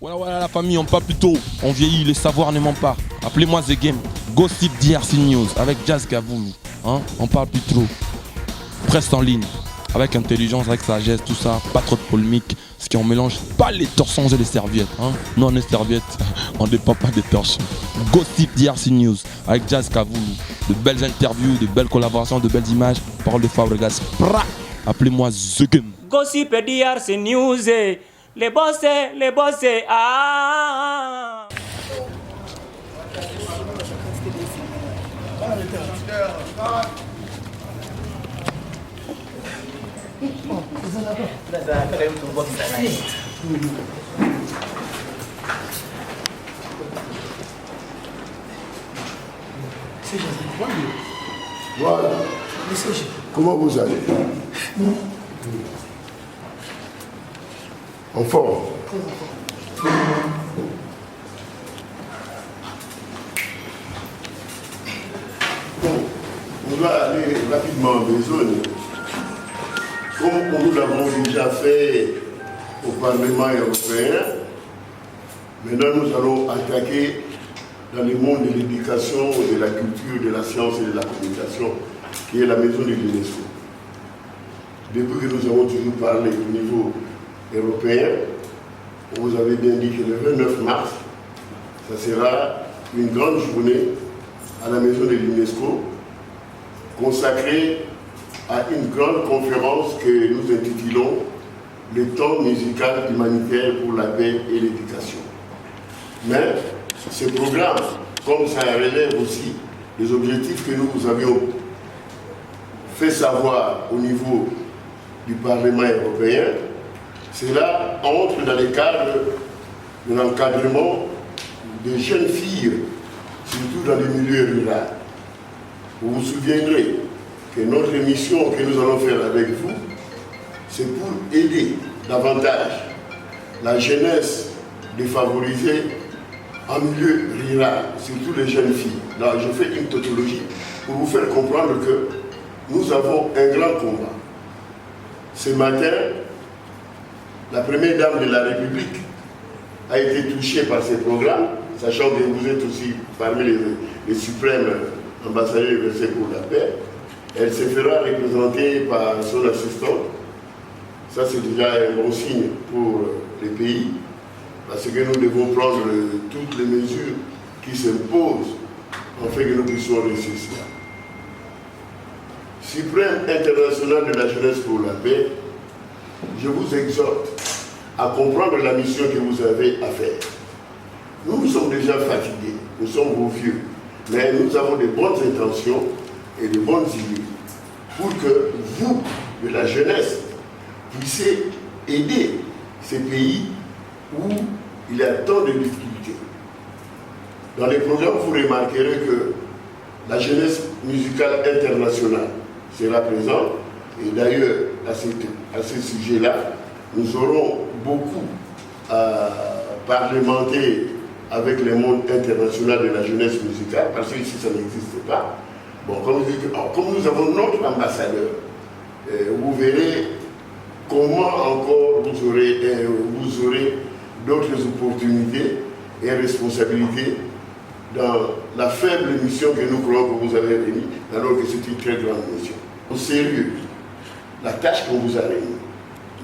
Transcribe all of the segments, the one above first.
Voilà la famille, on parle plus tôt. On vieillit, le savoir ne ment pas. Appelez-moi The Game. Gossip DRC News avec Jazz Gavoulou. Hein? On parle plus trop. Presse en ligne. Avec intelligence, avec sagesse, tout ça. Pas trop de polémique. Ce qui on mélange pas les torsons et les serviettes. Hein? Non, les serviettes, on ne dépend pas des torsons. Gossip DRC News avec Jazz Gavoulou. De belles interviews, de belles collaborations, de belles images. Parole de Fabregas. Appelez-moi The Game. Gossip DRC News. Les boss, ah. Voilà. Comment vous allez? En forme. Bon, on va aller rapidement en besogne. Comme nous l'avons déjà fait au Parlement européen, maintenant nous allons attaquer dans le monde de l'éducation, de la culture, de la science et de la communication, qui est la maison de l'UNESCO. Depuis que nous avons toujours parlé au niveau européen, on vous avait bien dit que le 29 mars, ça sera une grande journée à la maison de l'UNESCO consacrée à une grande conférence que nous intitulons le temps musical humanitaire pour la paix et l'éducation. Mais ce programme, comme ça relève aussi les objectifs que nous avions fait savoir au niveau du Parlement européen, cela entre dans le cadre de l'encadrement des jeunes filles, surtout dans les milieux ruraux. Vous vous souviendrez que notre mission que nous allons faire avec vous, c'est pour aider davantage la jeunesse défavorisée en milieu rural, surtout les jeunes filles. Là, je fais une tautologie pour vous faire comprendre que nous avons un grand combat. Ce matin, la première dame de la République a été touchée par ces programmes, sachant que vous êtes aussi parmi les suprêmes ambassadeurs versés pour la paix. Elle se fera représenter par son assistant. Ça, c'est déjà un bon signe pour le pays, parce que nous devons prendre toutes les mesures qui s'imposent afin que nous puissions réussir cela. Suprême international de la jeunesse pour la paix, je vous exhorte à comprendre la mission que vous avez à faire. Nous sommes déjà fatigués, nous sommes vos vieux, mais nous avons de bonnes intentions et de bonnes idées pour que vous, de la jeunesse, puissiez aider ces pays où il y a tant de difficultés. Dans les programmes, vous remarquerez que la jeunesse musicale internationale sera présente, et d'ailleurs, à ce sujet-là, nous aurons beaucoup à parlementer avec le monde international de la jeunesse musicale, parce que ici, ça n'existe pas. Bon, comme nous avons notre ambassadeur, vous verrez comment encore vous aurez d'autres opportunités et responsabilités dans la faible mission que nous croyons que vous avez réunie, alors que c'est une très grande mission. Au sérieux, la tâche qu'on vous a réunie.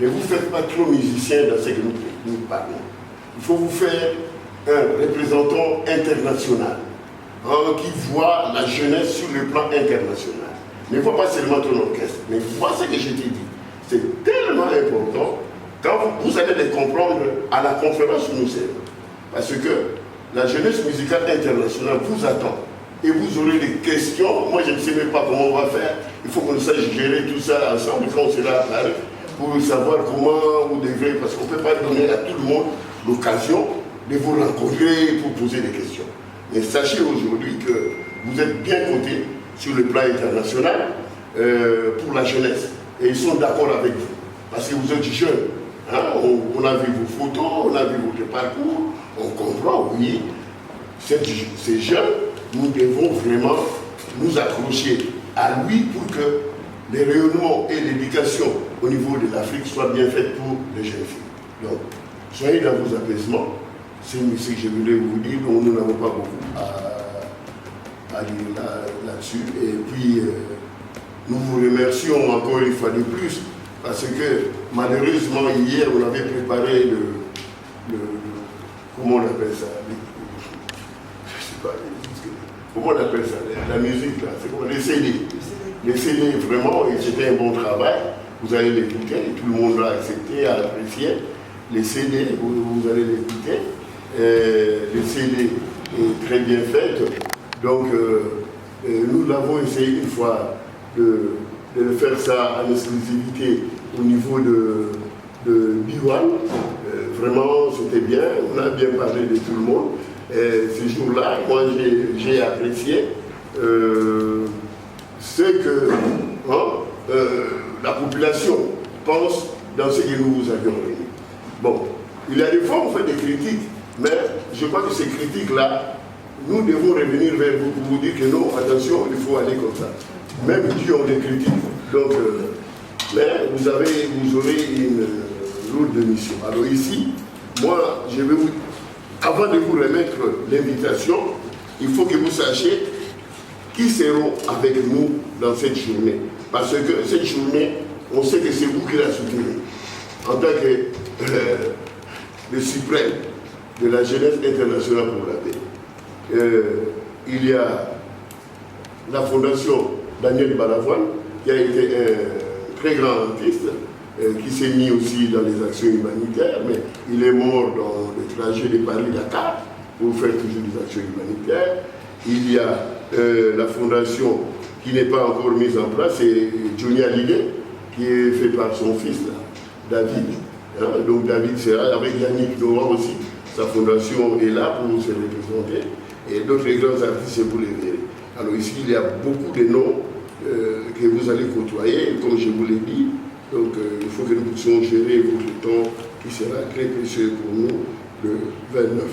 Ne vous faites pas trop musicien dans ce que nous parlons. Il faut vous faire un représentant international, qui voit la jeunesse sur le plan international. Ne voit pas seulement ton orchestre, mais vois ce que je t'ai dit. C'est tellement important quand vous allez les comprendre à la conférence où nous sommes. Parce que la jeunesse musicale internationale vous attend. Et vous aurez des questions. Moi, je ne sais même pas comment on va faire. Il faut qu'on sache gérer tout ça ensemble quand on sera à Paris pour savoir comment vous devrez, parce qu'on ne peut pas donner à tout le monde l'occasion de vous rencontrer pour poser des questions. Mais sachez aujourd'hui que vous êtes bien cotés sur le plan international pour la jeunesse. Et ils sont d'accord avec vous. Parce que vous êtes jeunes. Hein? On a vu vos photos, on a vu votre parcours. On comprend, oui. Ces jeunes, nous devons vraiment nous accrocher à lui pour que les rayonnements et l'éducation au niveau de l'Afrique soient bien faits pour les jeunes filles. Donc, soyez dans vos apaisements. C'est ce que je voulais vous dire, donc nous n'avons pas beaucoup à dire là-dessus. Et puis, nous vous remercions encore une fois de plus, parce que malheureusement, hier, on avait préparé comment on appelle ça? Je sais pas, comment on appelle ça? La musique, là, c'est comment? Les CD. Les CD, vraiment, et c'était un bon travail. Vous allez l'écouter, tout le monde l'a accepté, a apprécié. Les CD, vous allez l'écouter. Le CD est très bien fait. Donc, nous l'avons essayé une fois de faire ça en exclusivité au niveau de B1. Vraiment, c'était bien. On a bien parlé de tout le monde. Ce jour-là, moi, j'ai apprécié ce que la population pense dans ce que nous vous avions réuni. Bon, il y a des fois, on fait des critiques, mais je crois que ces critiques-là, nous devons revenir vers vous pour vous dire que non, attention, il faut aller comme ça. Même Dieu, on les critique. Donc, mais vous aurez une lourde mission. Alors ici, moi, je vais vous, avant de vous remettre l'invitation, il faut que vous sachiez qui seront avec nous dans cette journée. Parce que cette journée, on sait que c'est vous qui la soutenez. En tant que le suprême de la jeunesse internationale pour la paix. Il y a la fondation Daniel Balavoine, qui a été un très grand artiste, qui s'est mis aussi dans les actions humanitaires, mais il est mort dans le trajet de Paris-Dakar pour faire toujours des actions humanitaires. Il y a la fondation qui n'est pas encore mise en place, c'est Johnny Hallyday, qui est fait par son fils, là, David. Hein, donc David sera avec Yannick Noah aussi. Sa fondation est là pour se représenter. Et d'autres grands artistes, vous les verrez. Alors ici, il y a beaucoup de noms que vous allez côtoyer, comme je vous l'ai dit. Donc il faut que nous puissions gérer votre temps qui sera très précieux pour nous le 29.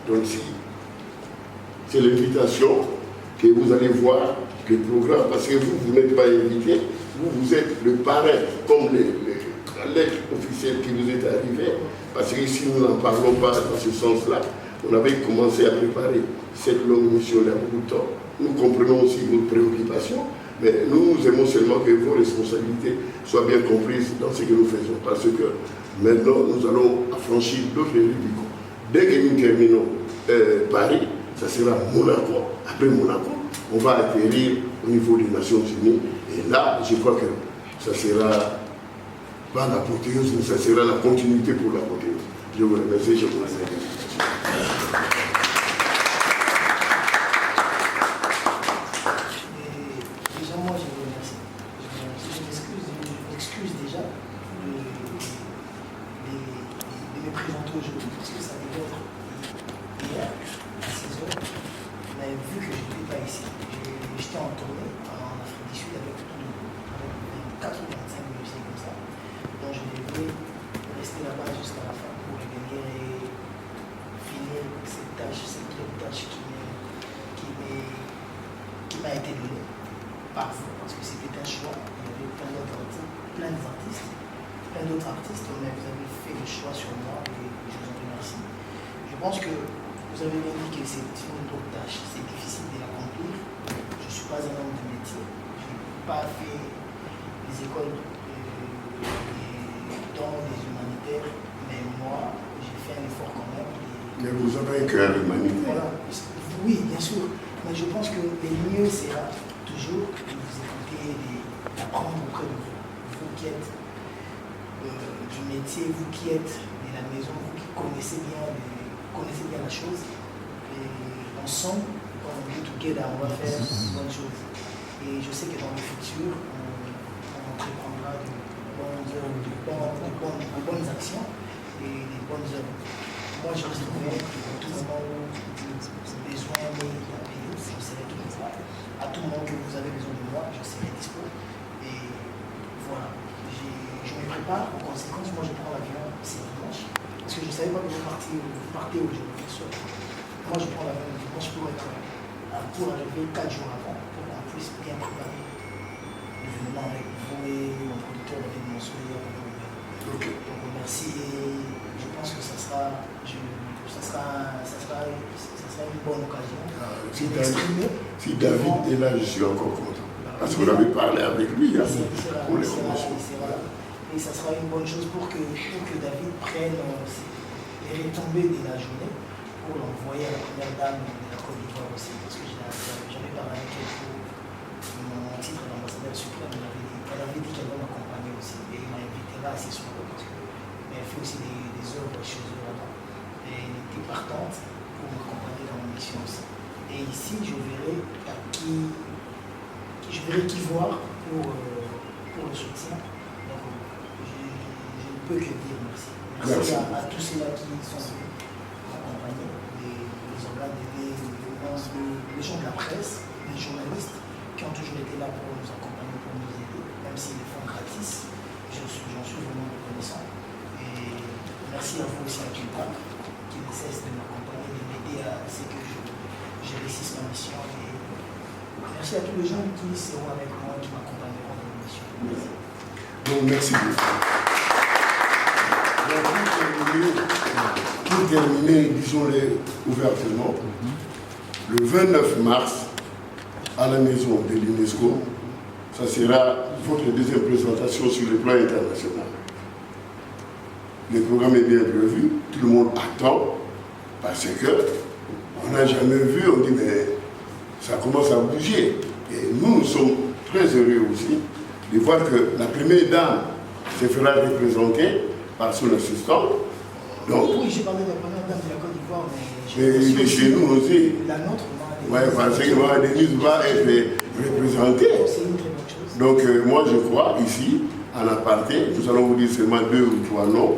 Donc c'est l'invitation que vous allez voir le programme, parce que vous n'êtes pas invité, vous êtes le parrain, comme la lettre officielle qui vous est arrivée, parce que si nous n'en parlons pas dans ce sens-là, on avait commencé à préparer cette longue mission il y a beaucoup de temps. Nous comprenons aussi vos préoccupations, mais nous aimons seulement que vos responsabilités soient bien comprises dans ce que nous faisons, parce que maintenant nous allons affranchir d'autres Rubicons. Dès que nous terminons Paris, ça sera Monaco. Après Monaco, on va atterrir au niveau des Nations Unies. Et là, je crois que ça sera pas l'apothéose, mais ça sera la continuité pour l'apothéose. Je vous remercie, je vous remercie. Déjà, moi, je vous remercie. Je m'excuse déjà de me présenter aujourd'hui, parce que ça devait être hier à 6h. Mais vu que je n'étais pas ici, j'étais en tournée en Afrique du Sud avec 4 ou 25 musiciens comme ça. Donc je devais rester là-bas jusqu'à la fin pour venir et finir cette tâche, cette tâche qui m'a été donnée par vous, parce que c'était un choix. Il y avait plein d'autres artistes, mais vous avez fait le choix sur moi et je vous en remercie. Je pense que vous avez bien dit que c'est une autre tâche, c'est difficile de l'accomplir. Je ne suis pas un homme de métier, je n'ai pas fait les écoles dans les humanitaires, mais moi, j'ai fait un effort quand même. Mais vous avez un cœur humanitaire. Voilà. Oui, bien sûr, mais je pense que le mieux sera toujours de vous écouter et d'apprendre auprès de vous. Vous qui êtes du métier, vous qui êtes de la maison, vous qui connaissez bien la chose. Et ensemble, on dit together, on va faire une bonne chose. Et je sais que dans le futur, on entreprendra de bonnes actions et des bonnes œuvres. Moi, je reste ouvert à tout moment où vous avez besoin d'appeler, je serai toujours là. À tout moment que vous avez besoin de moi, je serai dispo. Et voilà, je me prépare. En conséquence, moi, je prends l'avion, c'est dimanche. Parce que je ne savais pas que vous partez aujourd'hui. Moi, je prends l'avion dimanche pour arriver 4 jours avant, pour qu'on puisse bien préparer l'événement avec vous et mon producteur David Monsoy. Ok. Donc merci et je pense que ça sera une bonne occasion si David est là, je suis encore content. Parce qu'on avait parlé avec lui pour les promotions. Et ça sera une bonne chose pour que David prenne les retombées de la journée pour l'envoyer à la première dame de la Côte d'Ivoire aussi. Parce que j'avais parlé avec elle pour mon titre d'ambassadeur suprême. Elle avait dit qu'elle va m'accompagner aussi. Et il m'a invité là assez souvent parce qu'elle fait aussi des œuvres chez eux là-bas. Et elle était partante pour m'accompagner dans ma mission aussi. Et ici, je verrai qui voir pour le soutien. Donc, je ne peux que dire merci. Merci à tous ceux-là qui sont venus m'accompagner, les organes, les gens de la presse, les journalistes qui ont toujours été là pour nous accompagner, pour nous aider, même s'ils le font gratis. J'en suis vraiment reconnaissant. Et merci à vous aussi à Kilpa, qui ne cesse de m'accompagner, de m'aider à ce que je réussisse ma mission. Et merci à tous les gens qui seront avec moi, qui m'accompagneront dans ma mission. Merci. Donc merci beaucoup. Pour terminer, disons-les ouvertement, le 29 mars, à la maison de l'UNESCO, ça sera votre deuxième présentation sur le plan international. Le programme est bien prévu, tout le monde attend, parce que on n'a jamais vu, on dit mais ça commence à bouger. Et nous sommes très heureux aussi de voir que la première dame se fera représenter par son assistant. Donc, oui, j'ai parlé de la première dame de la Côte d'Ivoire, mais chez nous aussi. La nôtre, oui, parce que Denise va être représentée. C'est une très bonne chose. Donc, moi je crois, ici, en aparté, nous allons vous dire seulement 2 ou 3 noms.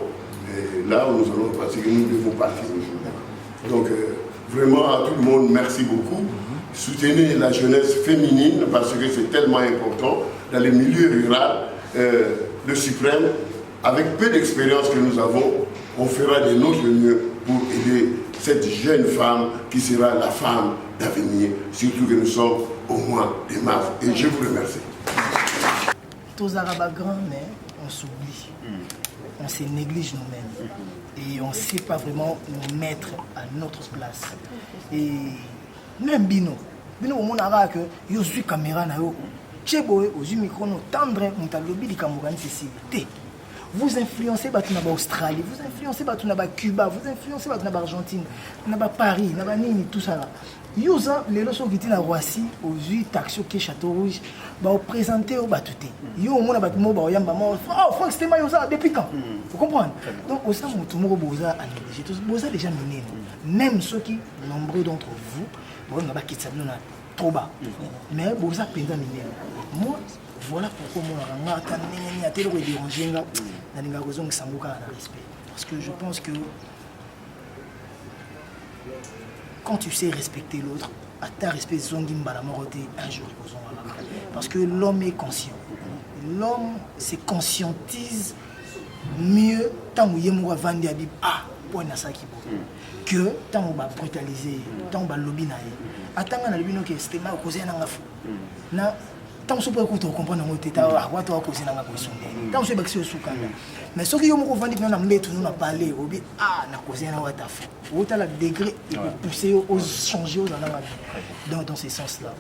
Et là, nous allons, parce que nous devons partir aujourd'hui. Donc, vraiment, à tout le monde, merci beaucoup. Soutenez la jeunesse féminine parce que c'est tellement important dans les milieux ruraux. Le suprême, avec peu d'expérience que nous avons, on fera de notre mieux pour aider cette jeune femme qui sera la femme d'avenir, surtout que nous sommes au mois de mars. Et je vous remercie. Tous arabes grands, mais on s'oublie. On se néglige nous-mêmes. Et on ne sait pas vraiment nous mettre à notre place. Et même Bino au monde arabe que yo suis caméra na yo. Cheboé aux micro no tendre mutalobi di kamogani c'est. Vous influencez Batunaba Australie, vous influencez Batunaba Cuba, vous influencez Batunaba Argentine, Naba Paris, Naba Nini, tout ça là. Yosa, les leçons qui étaient à Roissy, aux huit taxis au Château Rouge, bah au présenter au Batouté. Yo, on a battu au Yamba, oh, Franck, c'était Mayosa, depuis quand? Vous comprenez? Donc, au sein de tout le monde, Boza a négligé, Boza déjà mené. Même ceux qui, nombreux d'entre vous, bon, on a quitté ça, trop bas. Mais Boza pendant mené. Moi, voilà pourquoi moi, parce que je pense que quand tu sais respecter l'autre, à ta respect, un jour, parce que l'homme est conscient. L'homme se conscientise mieux tant qu'il y a vendu à Bib, ah, pour une attaque que tant qu'on va brutaliser, tant qu'on va lobby naïe. Attends, on a le bino que c'était mal causé dans la fou. Tant que vous comprenez que vous avez causé dans la question. Tant que vous avez causé dans la mais ce qui est vendu dans la maison, nous avons parlé, ah, on a causé dans la fou. Vous avez le degré et vous poussez aux changer dans ce sens-là.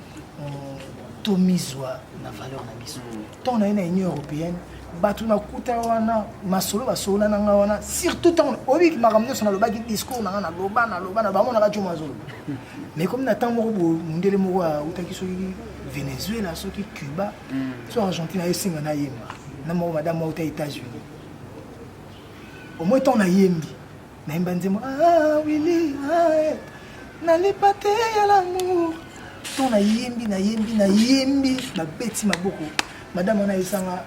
Tout mise la valeur de la mission. Tant qu'on a une Union européenne, batuna kutawana masolo basola nanga wana surtout tant obi ki makamno sona loba ki discours nanga na loba na ba mona ka chuma zolo mais comme na tant mo mundele mo wa utaki so Venezuela so ki Cuba so Argentine ay singa na yemba na mo madame mo États-Unis au moins tant na yembi na yemba nzemo ah Willy na lipate ya l'amour tant na yembi ba beti maboko madame na isanga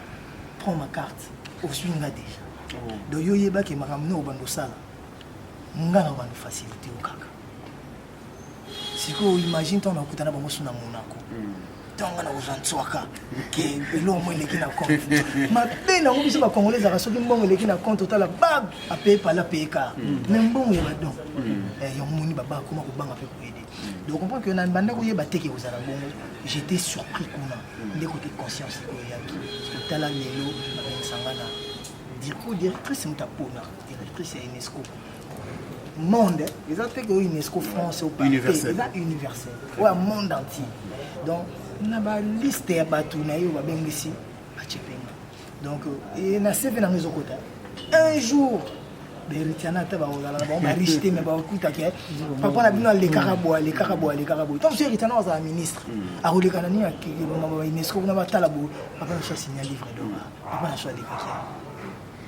prends ma carte au swing déjà donc yo yeba ke makamno bando sala ngana bando facilité au kaka siko imagine ton okutana bango suna Monaco tonga na uzantswaka ke elo mo leki na compte ma pena ngo biso ba congolais za soki mbongo leki na compte total bab a payer par la PK même mbongo ya badon yo moni baba koma ko banga pe ko aider donc comprends que na banda ko yeba teke uzala bongo j'étais surpris kuna ndeko te conscience ko yaki tala lelo sangana directrice mutapona directrice ya UNESCO monde eza te que UNESCO France au universel ouais monde entier donc na ba liste ya bato na yo babengisi bachepenga donc et na CV na mezo kota un jour beritiana ta ba ozala ba on riche mais ba okuta ke papa na bino les carabo donc c'est ritana wa ministre a rolekana ni ya UNESCO na ba talabo papa na signer livre d'or papa na choix de kaki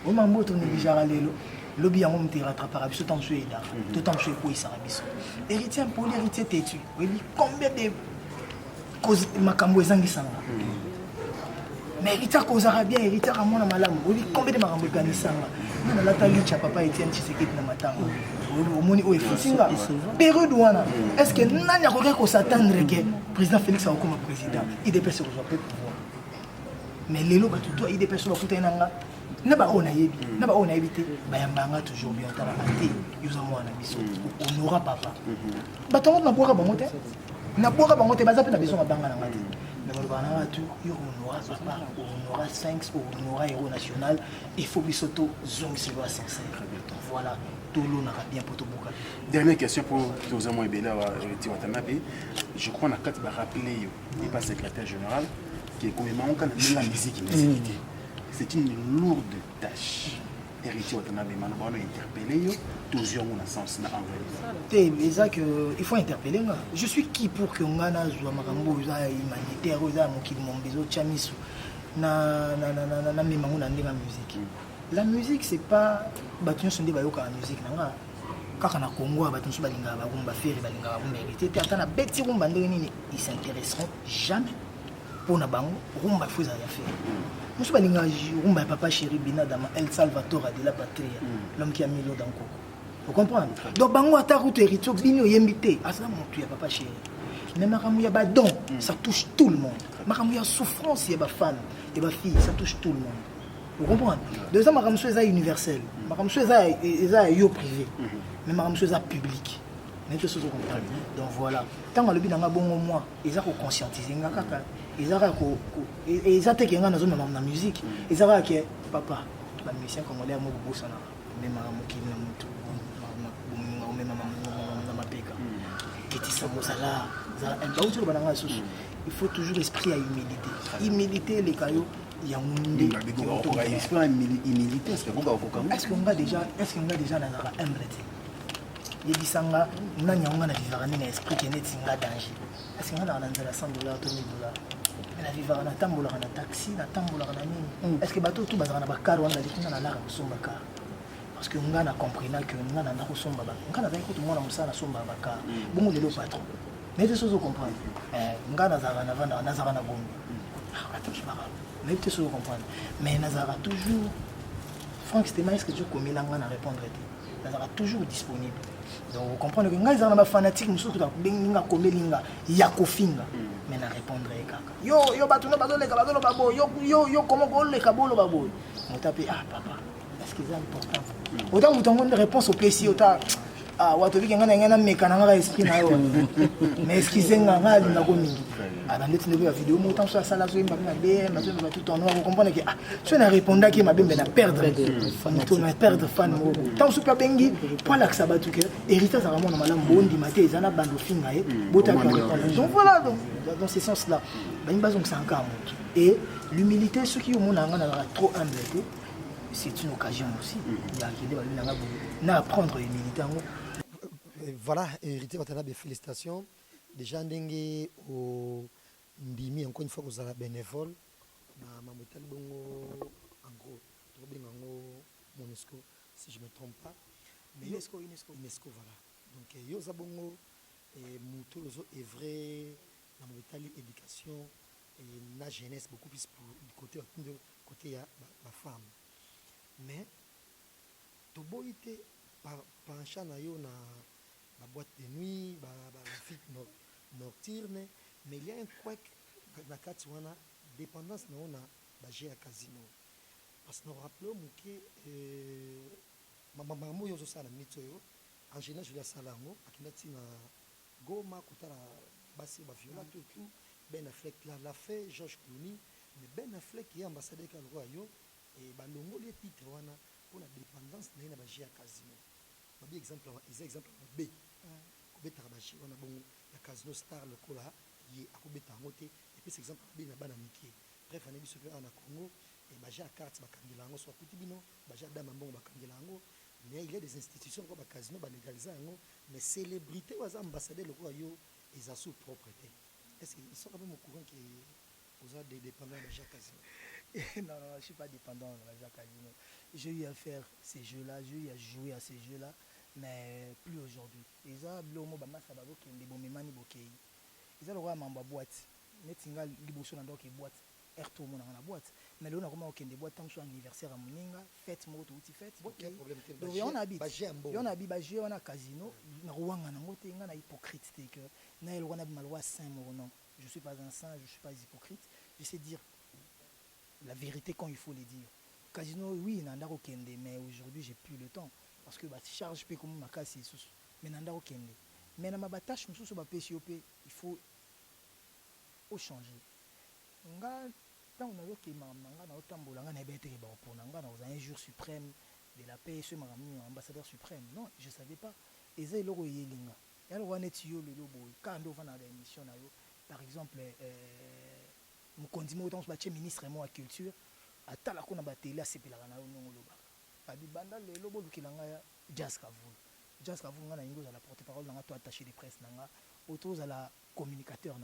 o mambo to ni bijara lelo lobi yango mte rattrapera biso tant que eda tout tant que ko isara biso héritier pour l'héritier têtu oui combien de cause makambo ezangisanga mais héritier kozara bien héritier à mona malamu oui combien de makambo ganisanga na lata licha papa Etienne Tshisekedi na matanga omoni o efusinga période wana est-ce que nani akoka ko s'attendre que président Félix akoma président il dépêche sur le pouvoir mais lelo batuto il dépêche sur le kutenanga na ba ona yebi na ba ona éviter bayambanga toujours bien tala ate yuza mwana biso honora papa batongo na boka bangote na boka bangote baza pe na besoin banga na ngati na ba bana tu yo honora papa honora 5 honora héros national il faut bisoto zong c'est loi sincère donc voilà tolo na bien poto boka. Dernière question pour Toza Moebela Watanabe, je crois na kat ba rappeler yo il pas secrétaire général qui est complètement la musique nécessité. C'est une lourde tâche. Héritier Watanabe Manobano interpellé, toujours mon sens na envoyé. Il faut interpeller. Je suis qui pour que ngana zwa makambo za humanitaire za mokili mombezo chamisu na memango na ndenga musique. La musique c'est pas batun sonde bayoka la musique nanga. Kaka na Congo batun so balinga ba kumba fere balinga ba kumba héritier tata beti kumba ndenge nini ils s'intéresseront jamais pour na bango rumba faut ya faire. Nous sommes à papa chéri Binadama El Salvatore de la patrie, l'homme qui a mis l'eau dans le coco. Vous comprenez? Donc, Bango a ta route héritier, Bino Yembité, à ça, mon tué, papa chéri. Mais Maramouya Badon, ça touche tout le monde. Maramouya souffrance, il y a des femmes, il y a des filles, ça touche tout le monde. Vous comprenez? Deuxième, Maramouya est universel. Maramouya est privé. Mais Maramouya est public. Mais tout ce que vous comprenez. Donc voilà. Tant que le bilan a bon au moins, ils ont conscientisé. Ils ont été dans la musique. Ils ont dit papa, les musiciens congolais ont beaucoup de même il faut toujours esprit à humilité. Humilité, les cailloux, il y a un humilité. Est-ce qu'on a déjà un yebisanga nanya nga na vivara na esprit qui est singa danger est-ce que nga na nzela $100 $1000 na vivara na tambola na taxi na tambola na nini est-ce que bato tout bazana ba car wana likinga na lara kusomba car parce que nga na comprendre que nga na ndako somba ba nga na zaki ko mwana musala somba ba car bongo lelo patron mais tu sais comprendre nga na zara na vanda na zara na bombe attention ba mais tu sais comprendre mais na zara toujours Franck c'était est-ce que tu connais la nga na répondre na zara toujours disponible. Donc vous comprenez que ngai zana ba fanatique mususu ta benga komelinga ya kofinga mais na répondre kaka yo batuna bazoleka bazolo babo yo comment koleka bolo babo motape papa est-ce que c'est important autant mutango de réponse au PC autant watu biki ngana meka na esprit na yo mais excusez nga na ko mingi ndeti ndeko ya vidéo motant so sala zo imba na BM zo ba tout en noir vous comprenez que tu na répondre que ma bembe na perdre fan mo tant super bengi pour la sabatu que héritage vraiment na malam bondi maté ezana bando finga botaka donc voilà donc dans ce sens là ba imba zo sanka moto et l'humilité ceux qui au monde na trop humble c'est une occasion aussi il y a qui na apprendre l'humilité. Voilà, héritier Watanabe, félicitations. Déjà, ndenge au Ndimi, encore une fois, vous avez bénévole. Na Mamotel Bongo, en gros, MONUSCO, si je ne me trompe pas. Mais UNESCO, voilà. Donc, Yosa Bongo, Moutozo est vrai, na Mamotel éducation et la jeunesse, beaucoup plus pour du côté la femme. Mais, Toboïté, par na yo na la boîte de nuit, la vie nocturne, mais il y a un couac dans la dépendance na la GA casino. Parce que nous rappelons que maman yo ça la mitoyo en général je la salango akinati na goma kutala basi ba viola tout Ben Affleck la fait George Clooney mais Ben Affleck qui est ambassadeur ka yo et balongo les titres wana pour la dépendance na ina bagia casino babi exemple exemple B kobeta bagia wana bon ya casino star lokola ye akobeta ngote et puis exemple B na bana miki bref ane biso na Congo et bagia carte bakangela ngo so akuti bino bagia dama mbongo bakangela ngo mais il y a des institutions comme casino ba légaliser ngo mais célébrité ou ambassadeur lokola yo ils ont sous propreté est-ce qu'ils sont quand même au courant que vous êtes dépendant de Jacques Casino? Non, je ne suis pas dépendant de Jacques Casino. J'ai eu à faire ces jeux-là, j'ai eu à jouer à ces jeux-là, mais plus aujourd'hui. Ils ont le mot Bama Sababo qui est des bons mémani bokei. Ils ont le roi mamba boîte. Netinga liboso na donc boîte. Erto mon na boîte. Mais là on a comment aucun des boîtes tant soit anniversaire à Moninga, fête mo to uti fête. Quel problème tel? Donc on habite. On habite baje on a casino, na ruanga na ngote nga na hypocrite que na el wana malwa saint mo non. Je ne suis pas un saint, je ne suis pas hypocrite. Je sais dire la vérité quand il faut les dire. Casino, oui, Nandaro Kende, mais aujourd'hui, j'ai plus le temps. Parce que je charge comme ma casse, mais Nandaro Kende. Mais dans ma tâche, il faut changer. Tant on a un jour suprême de la paix, ce ambassadeur suprême. Non, je ne savais pas. Et c'est le roi Yelinga. Et alors, on est le lobo. Quand on a des émissions, par exemple, mon condiment autant que ministre et moi à culture, à Talakona Bateli à Sepilana au Nongoloba. À Bibanda, le lobo qui l'a Jazz Kavoul. Jazz Kavoul, on a une la porte-parole, on a tout attaché de presse, autour à la communicateur.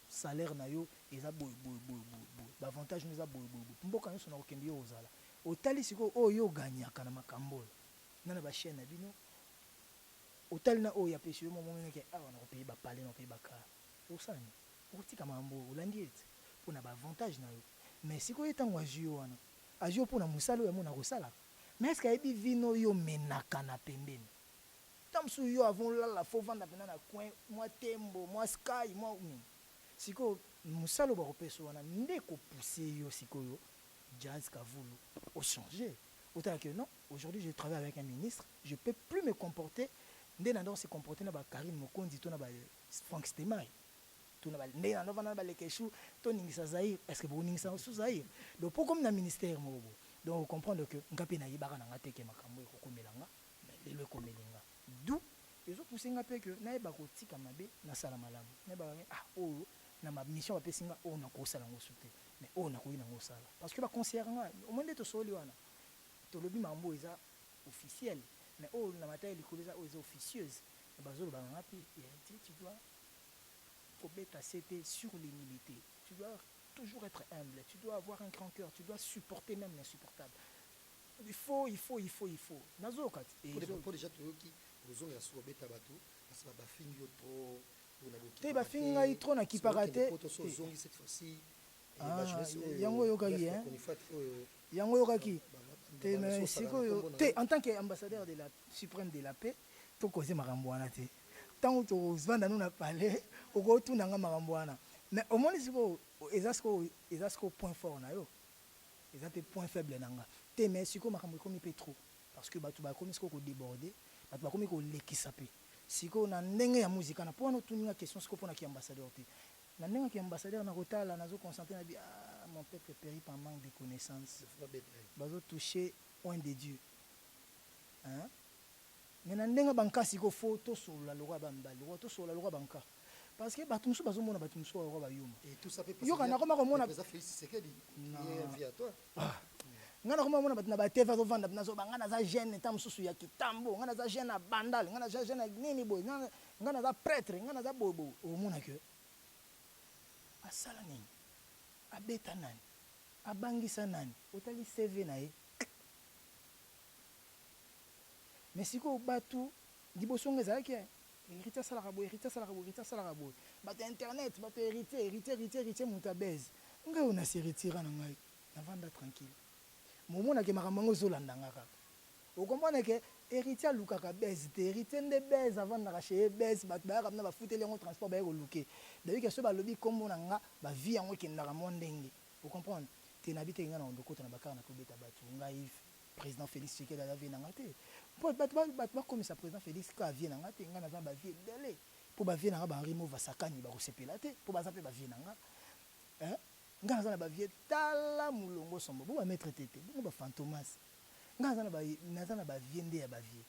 Salaire nayo et ça boy. L'avantage nous a boy. Mboka nous sommes au Kembio aux ala. Au Talisiko, oh yo gagne à Kanama Kambol. Nana ba chaîne abino. Hôtel na o ya pêché au moment où on a payé ba palais on paye ba car au sang au tika mambo holandier pour na ba avantage na yo mais si ko etango ajio wana ajio pour na musalo ya mona kosala mais est-ce que vino yo menaka na pembeni tamsu yo avon la faut vendre na na coin moi tembo moi sky moi siko musalo ba kopeso wana ndeko pousser yo siko yo Jazz Kavoulou au changer autant que non aujourd'hui je travaille avec un ministre je peux plus me comporter ndé nando se comporter na ba Karim Mokondi to na ba Frank Stemai to na ba ndé nando va na ba lekeshu to ningisa Zaïre est-ce que vous ningisa sous Zaïre donc pour comme na ministère mobo donc comprendre que ngapi na yibaka na ngate ke makambo ko komelanga mais le komelinga d'où les autres pousser ngapi que na ba ko tika mabe na sala malamu na ba oh na ma mission ba pesinga oh na ko sala ngosute mais oh na ko ina ngosala parce que ba conseiller nga au moins de to soli wana to lobi mambo eza officiel. Mais oh, la matière est officieuse. Tu dois t'asseoir sur l'humilité. Tu dois toujours être humble. Tu dois avoir un grand cœur. Tu dois supporter même l'insupportable. Il faut. Nazokat. Pour déjà qui vous ont sur bêta bateau parce que ba fingi trop te ba finga trop na kiparate. Cette fois-ci. Yango yokaki hein. Yango yokaki. En tant qu'ambassadeur de la suprême de la paix, tu causes Marambouana. Tant que tu vas nous parler, au go tout nanga Marambouana. Mais au moins, ils ont point fort. Ils ont des points faibles. Tu mais si comme Maramboui comme trop. Parce que tu vas comme débordé, tu vas comme l'équisapé. Si on a une musique, on a pas une question, c'est qu'on a qui ambassadeur. Na nenga ki ambassadeur na kotala nazo concentré na bi mon peuple périt par manque de connaissances bazo toucher oin de Dieu hein mais na nenga banka siko photo sur la loi bamba to sur la loi banka parce que batumso bazo mona batumso wa ba yuma et tout ça peut passer yo kana koma ko mona ça Félix Sekedi via toi ngana koma mona batna ba teva zo vanda nazo bangana za jeune tamsusu ya kitambo ngana za jeune bandal ngana za jeune nini boy ngana za prêtre ngana za bobo o mona que asala nini abeta nani abangisa nani otali CV na ye mais siko batu liboso ngezalaki héritier salaka boy bato internet bato héritier mutabez ngai ona se retira na ngai na vanda tranquille momona ke makambo zolanda ngaka o comprendre que héritier lukaka base te héritier de base avant na racheter base bato ba kamna ba futeli ngo transport ba ko luke d'ailleurs que ce ba lobi kombo na nga ba vie yango ke ndaka mo ndenge o comprendre te na bite nga na ndoko to na bakara na ko beta bato ngai président Félix Tshisekedi la vie na ngate pour bato comme ça président Félix ka vie na ngate nga na za ba vie belé pour ba vie na ba remove sakani ba ko sepela te pour ba zape ba vie na nga hein Nga za na ba vie tala mulongo sombo. Bo ba mettre tete. Bo ba fantomas. Nga za na ba vie nde ya ba vie.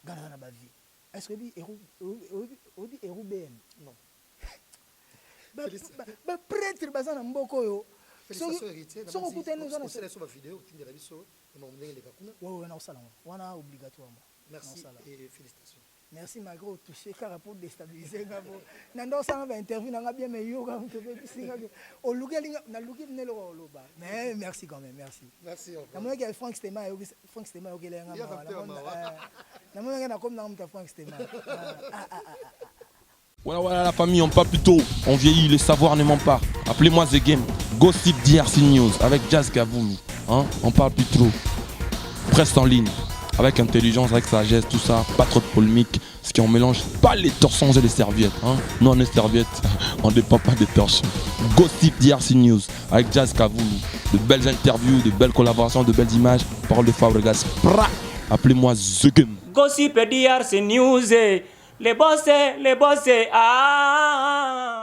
Nga za na ba vie. Est-ce que dit héros BN? Non. Ba prêtre baza na mboko yo. Félicitations héritier. So ko kutene zo na sur la vidéo tindi la biso et mon ndenge le kakuna. Ouais na osala. Wana obligatoirement. Merci et félicitations. Merci ma gros touché car pour déstabiliser ngabo. Nando ça va interview nga bien mais yo quand te fait singa. O lugelinga na lugil ne lo loba. Mais merci quand même, merci. Merci encore. Na mona Frank Stema o gele nga ma. Na mona na comme na mta Frank Stema. Voilà, la famille, on parle plus tôt. On vieillit, le savoir ne ment pas. Appelez-moi The Game. Gossip DRC News avec Jazz Gavoulou. Hein? On parle plus trop. Presse en ligne. Avec intelligence, avec sagesse, tout ça. Pas trop de polémique. Ce qui on mélange pas les torsons et les serviettes. Hein? Nous, on est serviettes. On ne dépend pas des torsions. Gossip DRC News avec Jazz Gavoulou. De belles interviews, de belles collaborations, de belles images. Parole de Fabregas. Appelez-moi The Game. Gossip DRC News. Les boss, ah.